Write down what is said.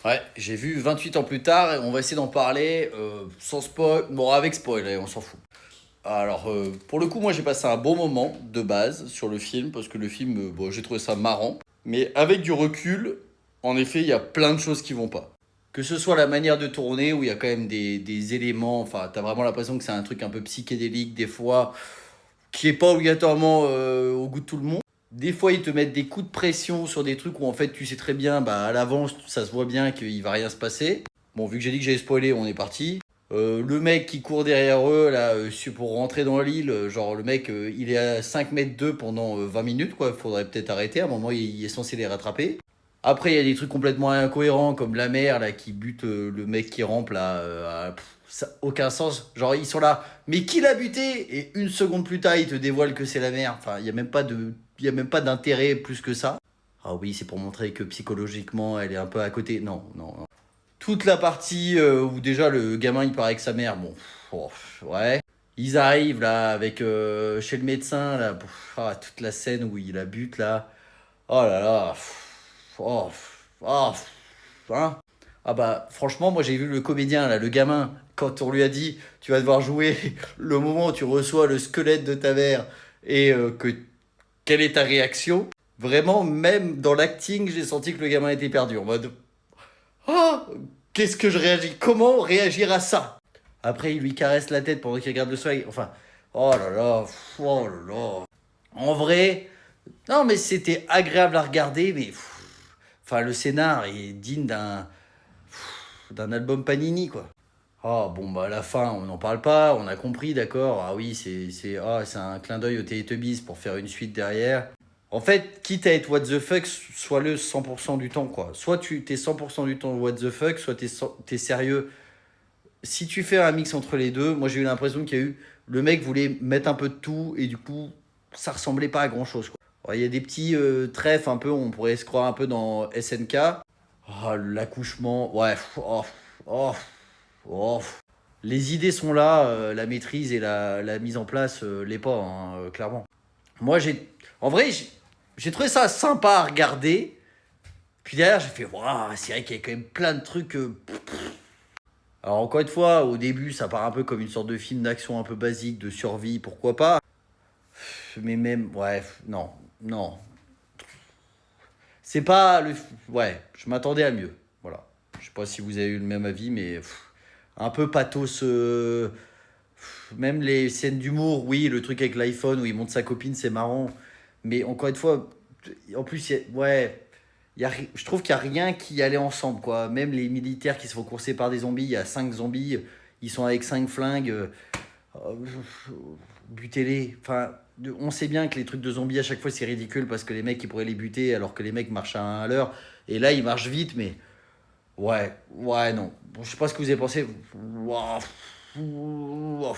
Ouais, j'ai vu 28 ans plus tard et on va essayer d'en parler sans spoil, bon avec spoil, allez, on s'en fout. Alors pour le coup moi j'ai passé un bon moment de base sur le film parce que le film, bon, j'ai trouvé ça marrant. Mais avec du recul, en effet il y a plein de choses qui vont pas. Que ce soit la manière de tourner où il y a quand même des éléments, enfin t'as vraiment l'impression que c'est un truc un peu psychédélique des fois, qui est pas obligatoirement au goût de tout le monde. Des fois, ils te mettent des coups de pression sur des trucs où en fait tu sais très bien, bah à l'avance, ça se voit bien qu'il va rien se passer. Bon, vu que j'ai dit que j'allais spoiler, on est parti. Le mec qui court derrière eux, là, pour rentrer dans l'île, genre le mec, il est à 5 mètres d'eux pendant 20 minutes, quoi. Faudrait peut-être arrêter. À un moment, il est censé les rattraper. Après, il y a des trucs complètement incohérents, comme la mère, là, qui bute le mec qui rampe, là. Ça aucun sens. Genre, ils sont là. Mais qui l'a buté? Et une seconde plus tard, il te dévoile que c'est la mère. Enfin, il n'y a même pas de. Il y a même pas d'intérêt plus que ça. Ah oui, c'est pour montrer que psychologiquement, elle est un peu à côté. Non, non, non. Toute la partie où déjà le gamin il paraît que sa mère, bon, ouais. Ils arrivent là avec chez le médecin là, toute la scène où il la bute là. Oh là là, oh, oh, hein. Ah bah franchement moi j'ai vu le comédien là, le gamin, quand on lui a dit tu vas devoir jouer le moment où tu reçois le squelette de ta mère et que quelle est ta réaction. Vraiment même dans l'acting j'ai senti que le gamin était perdu en mode ah, qu'est-ce que je réagis? Comment réagir à ça? Après, il lui caresse la tête pendant qu'il regarde le soleil. Enfin, oh là là, oh là là. En vrai, non, mais c'était agréable à regarder, mais enfin, le scénar est digne d'un album Panini, quoi. Ah bon, bah à la fin, on n'en parle pas, on a compris, d'accord. Ah oui, c'est un clin d'œil au Teletubbies pour faire une suite derrière. En fait, quitte à être what the fuck, sois-le 100% du temps, quoi. Soit tu t'es 100% du temps what the fuck, soit t'es sérieux. Si tu fais un mix entre les deux, moi j'ai eu l'impression qu'il y a eu. Le mec voulait mettre un peu de tout et du coup, ça ressemblait pas à grand chose, quoi. Alors, il y a des petits trèfles un peu, on pourrait se croire un peu dans SNK. Oh, l'accouchement, ouais, oh, oh, oh. Les idées sont là, la maîtrise et la mise en place, l'est pas, hein, clairement. Moi, en vrai, j'ai trouvé ça sympa à regarder. Puis derrière, j'ai fait, waouh, c'est vrai qu'il y a quand même plein de trucs. Alors, encore une fois, au début, ça part un peu comme une sorte de film d'action un peu basique, de survie, pourquoi pas. Mais même, ouais, non, non. C'est pas le. Ouais, je m'attendais à mieux. Voilà. Je sais pas si vous avez eu le même avis, mais un peu pathos. Même les scènes d'humour, oui, le truc avec l'iPhone où il monte sa copine, c'est marrant. Mais encore une fois, en plus, ouais, je trouve qu'il n'y a rien qui allait ensemble, quoi. Même les militaires qui se font courser par des zombies, il y a 5 zombies, ils sont avec 5 flingues, euh, butez-les. Enfin, on sait bien que les trucs de zombies, à chaque fois, c'est ridicule parce que les mecs, ils pourraient les buter alors que les mecs marchent à 1 à l'heure. Et là, ils marchent vite, mais ouais, ouais, non. Bon, je sais pas ce que vous avez pensé. Ouah, ouah.